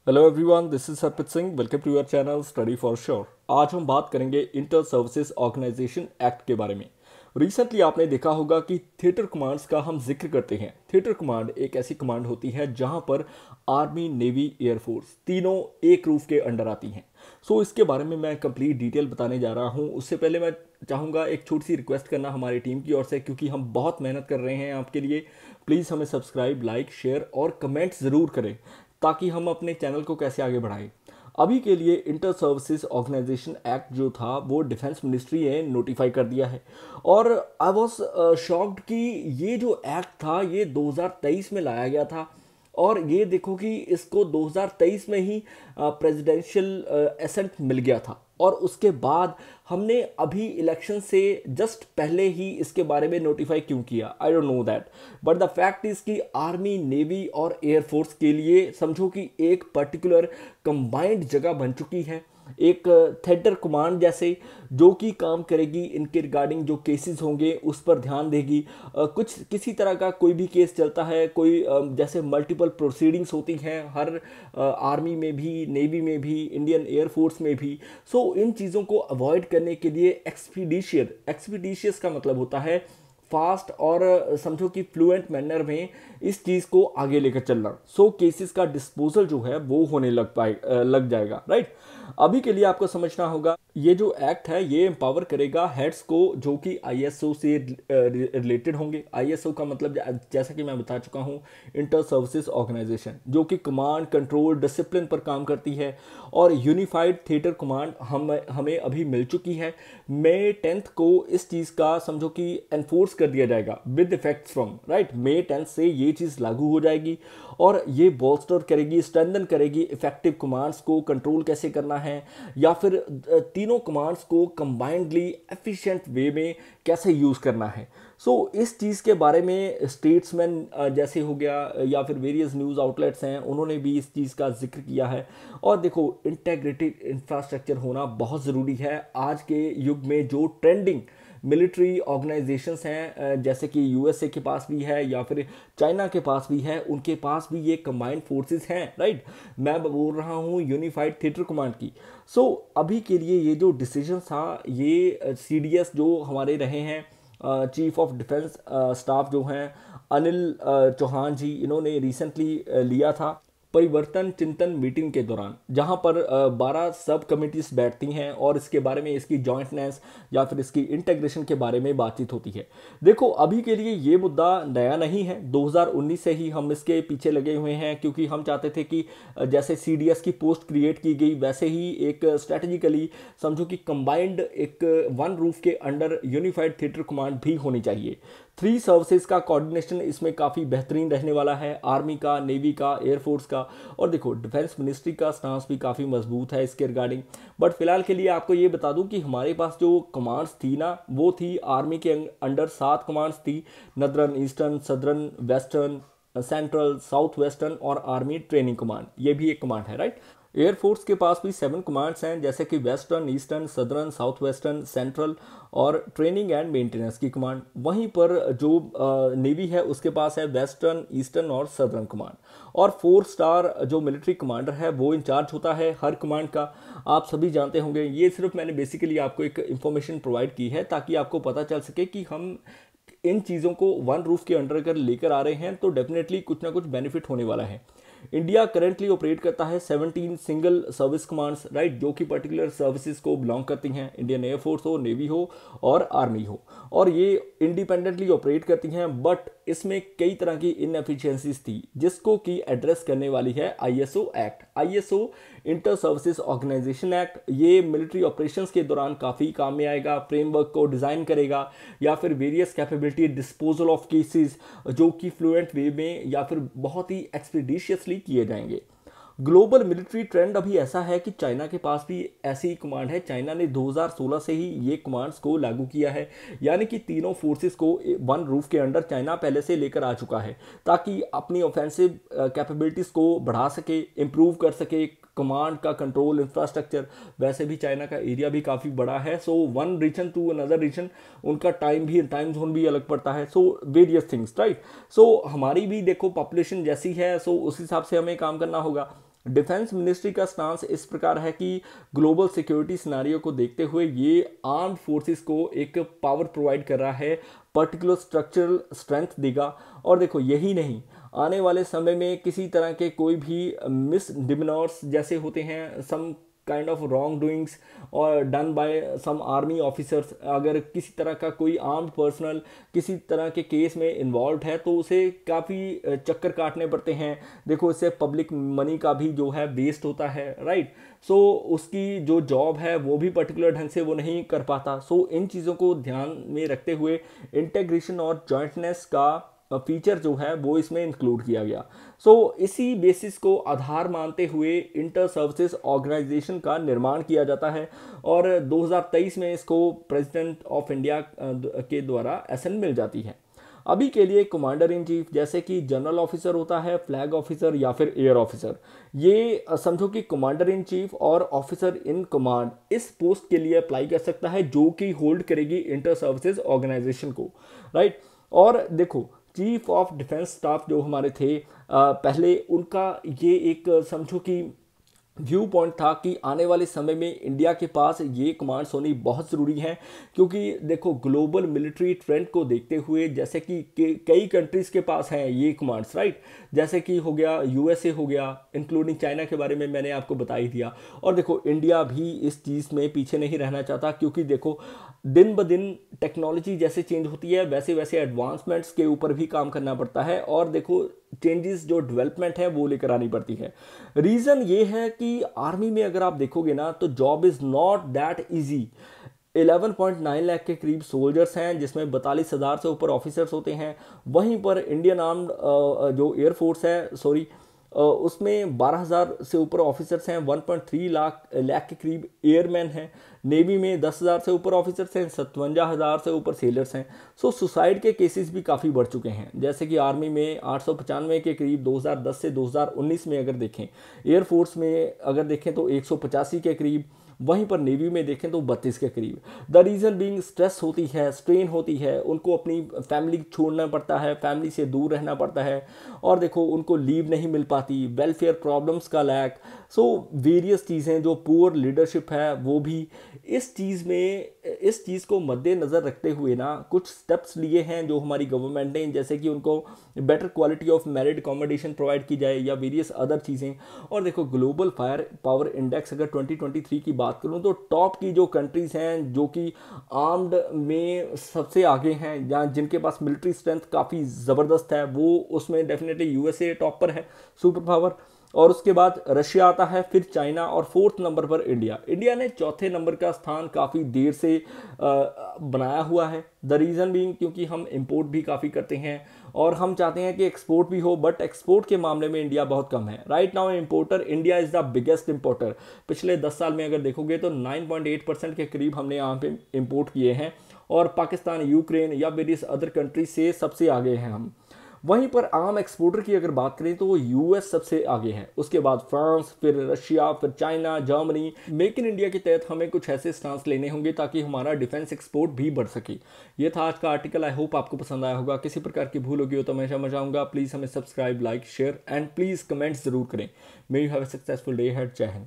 Hello everyone, this is Harpreet Singh. Welcome to your channel study for sure. आज हम बात करेंगे इंटर सर्विसेज ऑर्गेनाइजेशन एक्ट के बारे में। रिसेंटली आपने देखा होगा कि थिएटर कमांड्स का हम जिक्र करते हैं। थिएटर कमांड एक ऐसी कमांड होती है जहां पर आर्मी, नेवी, एयरफोर्स तीनों एक रूफ के अंडर आती हैं। सो इसके बारे में मैं कंप्लीट डिटेल बताने जा रहा हूं। उससे पहले मैं चाहूँगा एक छोटी सी रिक्वेस्ट करना हमारी टीम की ओर से, क्योंकि हम बहुत मेहनत कर रहे हैं आपके लिए। प्लीज़ हमें सब्सक्राइब, लाइक, शेयर और कमेंट ज़रूर करें ताकि हम अपने चैनल को कैसे आगे बढ़ाएं। अभी के लिए इंटर सर्विसेज ऑर्गेनाइजेशन एक्ट जो था वो डिफेंस मिनिस्ट्री ने नोटिफाई कर दिया है। और आई वॉज शॉक्ड कि ये जो एक्ट था ये 2023 में लाया गया था। और ये देखो कि इसको 2023 में ही प्रेसिडेंशियल एसेंट मिल गया था। और उसके बाद हमने अभी इलेक्शन से जस्ट पहले ही इसके बारे में नोटिफाई क्यों किया, I don't know that. But the fact is कि आर्मी, नेवी और एयरफोर्स के लिए समझो कि एक पर्टिकुलर कंबाइंड जगह बन चुकी है, एक थिएटर कमांड जैसे, जो कि काम करेगी इनके रिगार्डिंग जो केसेस होंगे उस पर ध्यान देगी। कुछ किसी तरह का कोई भी केस चलता है, कोई जैसे मल्टीपल प्रोसीडिंग्स होती हैं हर आर्मी में भी, नेवी में भी, इंडियन एयरफोर्स में भी। सो इन चीज़ों को अवॉइड करने के लिए एक्सपीडिशियस का मतलब होता है फास्ट और समझो कि फ्लुएंट मैनर में इस चीज़ को आगे लेकर चलना। सो केसेस का डिस्पोजल जो है वो होने लग जाएगा, राइट। अभी के लिए आपको समझना होगा ये जो एक्ट है ये एम्पावर करेगा हेड्स को जो कि आईएसओ से रिलेटेड होंगे। आईएसओ का मतलब जैसा कि मैं बता चुका हूँ, इंटर सर्विसेज ऑर्गेनाइजेशन, जो कि कमांड, कंट्रोल, डिसिप्लिन पर काम करती है। और यूनिफाइड थिएटर कमांड हमें अभी मिल चुकी है। मई 10 को इस चीज़ का समझो कि एनफोर्स कर दिया जाएगा विद इफेक्ट फ्रॉम, राइट। मई 10 से ये चीज़ लागू हो जाएगी और ये बोल्स्टर करेगी, स्ट्रेंथन करेगी इफेक्टिव कमांड्स को, कंट्रोल कैसे करना है, या फिर तीनों कमांड्स को कंबाइंडली एफिशिएंट वे में कैसे यूज़ करना है। सो इस चीज़ के बारे में स्टेट्समैन जैसे हो गया या फिर वेरियस न्यूज़ आउटलेट्स हैं, उन्होंने भी इस चीज़ का जिक्र किया है। और देखो, इंटेग्रेटेड इंफ्रास्ट्रक्चर होना बहुत ज़रूरी है आज के युग में। जो ट्रेंडिंग मिलिट्री ऑर्गेनाइजेशंस हैं जैसे कि यूएसए के पास भी है या फिर चाइना के पास भी है, उनके पास भी ये कंबाइंड फोर्सेस हैं, राइट। मैं बोल रहा हूँ यूनिफाइड थिएटर कमांड की। सो अभी के लिए ये जो डिसीजन था, ये सीडीएस जो हमारे रहे हैं, चीफ ऑफ डिफेंस स्टाफ जो हैं अनिल चौहान जी, इन्होंने रिसेंटली लिया था परिवर्तन चिंतन मीटिंग के दौरान, जहां पर 12 सब कमिटीज बैठती हैं और इसके बारे में, इसकी जॉइंटनेस या फिर इसकी इंटीग्रेशन के बारे में बातचीत होती है। देखो, अभी के लिए ये मुद्दा नया नहीं है, 2019 से ही हम इसके पीछे लगे हुए हैं, क्योंकि हम चाहते थे कि जैसे सीडीएस की पोस्ट क्रिएट की गई वैसे ही एक स्ट्रेटेजिकली समझो कि कंबाइंड एक वन रूफ के अंडर यूनिफाइड थिएटर कमांड भी होनी चाहिए। 3 सर्विसेज का कोऑर्डिनेशन इसमें काफ़ी बेहतरीन रहने वाला है, आर्मी का, नेवी का, एयरफोर्स का। और देखो, डिफेंस मिनिस्ट्री का स्टांस भी काफ़ी मजबूत है इसके रिगार्डिंग। बट फिलहाल के लिए आपको ये बता दूं कि हमारे पास जो कमांड्स थी ना, वो थी आर्मी के अंडर 7 कमांड्स थी, नदरन, eastern, southern, western, central, south western और आर्मी ट्रेनिंग कमांड, ये भी एक कमांड है, राइट। एयरफोर्स के पास भी 7 कमांड्स हैं, जैसे कि western, eastern, southern, south western, central और ट्रेनिंग एंड मेंटेनेंस की कमांड। वहीं पर जो नेवी है उसके पास है वेस्टर्न, ईस्टर्न और सदर्न कमांड। और 4 स्टार जो मिलिट्री कमांडर है वो इंचार्ज होता है हर कमांड का। आप सभी जानते होंगे, ये सिर्फ मैंने बेसिकली आपको एक इंफॉर्मेशन प्रोवाइड की है ताकि आपको पता चल सके कि हम इन चीज़ों को वन रूफ के अंडर अगर लेकर आ रहे हैं तो डेफिनेटली कुछ ना कुछ बेनिफिट होने वाला है। इंडिया करेंटली ऑपरेट करता है 17 सिंगल सर्विस कमांड्स, राइट, जो कि पर्टिकुलर सर्विसेज को बिलोंग करती हैं, इंडियन एयरफोर्स हो, नेवी हो और आर्मी हो। और ये इंडिपेंडेंटली ऑपरेट करती हैं, बट इसमें कई तरह की इनएफिशिएंसीज थी जिसको कि एड्रेस करने वाली है ISO act. ISO inter services organization act, ये मिलिट्री ऑपरेशंस के दौरान काफ़ी काम में आएगा। फ्रेमवर्क को डिज़ाइन करेगा या फिर various capability disposal of cases जो कि फ्लुएंट वे में या फिर बहुत ही एक्सपीडिशियसली किए जाएंगे। ग्लोबल मिलिट्री ट्रेंड अभी ऐसा है कि चाइना के पास भी ऐसी ही कमांड है। चाइना ने 2016 से ही ये कमांड्स को लागू किया है, यानी कि तीनों फोर्सेस को वन रूफ के अंडर चाइना पहले से लेकर आ चुका है, ताकि अपनी ऑफेंसिव कैपेबिलिटीज़ को बढ़ा सके, इम्प्रूव कर सके कमांड का कंट्रोल इंफ्रास्ट्रक्चर। वैसे भी चाइना का एरिया भी काफ़ी बड़ा है, so one region to another region उनका टाइम जोन भी अलग पड़ता है, so various things, right. So हमारी भी देखो पॉपुलेशन जैसी है, सो उस हिसाब से हमें काम करना होगा। डिफेंस मिनिस्ट्री का स्टांस इस प्रकार है कि ग्लोबल सिक्योरिटी सिनारियो को देखते हुए ये आर्म्ड फोर्सेस को एक पावर प्रोवाइड कर रहा है, पर्टिकुलर स्ट्रक्चरल स्ट्रेंथ देगा। और देखो यही नहीं, आने वाले समय में किसी तरह के कोई भी मिसडिमिनर्स जैसे होते हैं, some kind of wrong doings और done by some army officers, अगर किसी तरह का कोई आर्म्ड पर्सनल किसी तरह के केस में इन्वॉल्व है तो उसे काफ़ी चक्कर काटने पड़ते हैं। देखो इससे पब्लिक मनी का भी जो है वेस्ट होता है, राइट। सो उसकी जो जॉब है वो भी पर्टिकुलर ढंग से वो नहीं कर पाता। सो इन चीज़ों को ध्यान में रखते हुए इंटेग्रेशन और जॉइंटनेस का फीचर जो है वो इसमें इंक्लूड किया गया। सो इसी बेसिस को आधार मानते हुए इंटर सर्विसेज ऑर्गेनाइजेशन का निर्माण किया जाता है और 2023 में इसको प्रेसिडेंट ऑफ इंडिया के द्वारा एसएन मिल जाती है। अभी के लिए कमांडर इन चीफ जैसे कि जनरल ऑफिसर होता है, फ्लैग ऑफिसर या फिर एयर ऑफिसर, ये समझो कि कमांडर इन चीफ और ऑफिसर इन कमांड इस पोस्ट के लिए अप्लाई कर सकता है जो कि होल्ड करेगी इंटर सर्विसेज ऑर्गेनाइजेशन को, राइट। और देखो चीफ ऑफ डिफेंस स्टाफ जो हमारे थे पहले, उनका ये एक समझो कि व्यू पॉइंट था कि आने वाले समय में इंडिया के पास ये कमांड्स होनी बहुत ज़रूरी है, क्योंकि देखो ग्लोबल मिलिट्री ट्रेंड को देखते हुए जैसे कि कई कंट्रीज़ के पास हैं ये कमांड्स, राइट। जैसे कि हो गया यूएसए, हो गया इंक्लूडिंग चाइना के बारे में मैंने आपको बता ही दिया। और देखो इंडिया भी इस चीज़ में पीछे नहीं रहना चाहता, क्योंकि देखो दिन ब दिन टेक्नोलॉजी जैसे चेंज होती है वैसे वैसे एडवांसमेंट्स के ऊपर भी काम करना पड़ता है और देखो चेंजेस जो डेवलपमेंट है वो लेकर आनी पड़ती है। रीज़न ये है कि आर्मी में अगर आप देखोगे ना तो job is not that easy. 11.9 lakh के करीब सोल्जर्स हैं जिसमें 42,000 से ऊपर ऑफिसर्स होते हैं। वहीं पर इंडियन आर्म्ड जो एयरफोर्स है, सॉरी, उसमें 12,000 से ऊपर ऑफिसर्स हैं, 1.3 लाख के करीब एयरमैन हैं। नेवी में 10,000 से ऊपर ऑफिसर्स हैं, 57,000 से ऊपर सेलर्स हैं। सो सुसाइड के केसेस भी काफ़ी बढ़ चुके हैं, जैसे कि आर्मी में 895 के करीब 2010 से 2019 में अगर देखें, एयरफोर्स में अगर देखें तो 185 के करीब, वहीं पर नेवी में देखें तो 32 के करीब। द रीज़न बीइंग स्ट्रेस होती है, स्ट्रेन होती है, उनको अपनी फैमिली छोड़ना पड़ता है, फैमिली से दूर रहना पड़ता है और देखो उनको लीव नहीं मिल पाती, वेलफेयर प्रॉब्लम्स का लैक, सो वेरियस चीज़ें, जो पुअर लीडरशिप है वो भी। इस चीज़ को मद्देनज़र रखते हुए ना कुछ स्टेप्स लिए हैं जो हमारी गवर्नमेंट ने, जैसे कि उनको better quality of merit accommodation provide की जाए या वेरियस अदर चीज़ें। और देखो ग्लोबल फायर पावर इंडेक्स अगर 2023 की बात करूं तो टॉप की जो कंट्रीज़ हैं जो कि आर्म्ड में सबसे आगे हैं, जहाँ जिनके पास मिलिट्री स्ट्रेंथ काफ़ी ज़बरदस्त है, वो उसमें डेफिनेटली यूएसए टॉप पर है, सुपर पावर। और उसके बाद रशिया आता है, फिर चाइना और फोर्थ नंबर पर इंडिया। इंडिया ने चौथे नंबर का स्थान काफ़ी देर से बनाया हुआ है। द रीज़न बीइंग क्योंकि हम इंपोर्ट भी काफ़ी करते हैं और हम चाहते हैं कि एक्सपोर्ट भी हो, बट एक्सपोर्ट के मामले में इंडिया बहुत कम है। Right now importer India is the biggest importer. पिछले 10 साल में अगर देखोगे तो 9.8% के करीब हमने यहाँ पे इंपोर्ट किए हैं और पाकिस्तान, यूक्रेन या वेरियस अदर कंट्री से सबसे आगे हैं हम। वहीं पर आम एक्सपोर्टर की अगर बात करें तो वो यूएस सबसे आगे है, उसके बाद फ्रांस, फिर रशिया, फिर China, Germany. Make in India के तहत हमें कुछ ऐसे स्टांस लेने होंगे ताकि हमारा डिफेंस एक्सपोर्ट भी बढ़ सके। ये था आज का आर्टिकल। आई होप आपको पसंद आया होगा। किसी प्रकार की भूल होगी हो तो हमेशा मैं चाहूँगा प्लीज़ हमें subscribe, like, share and please comments जरूर करें। May you have a successful day ahead. जय हिंद।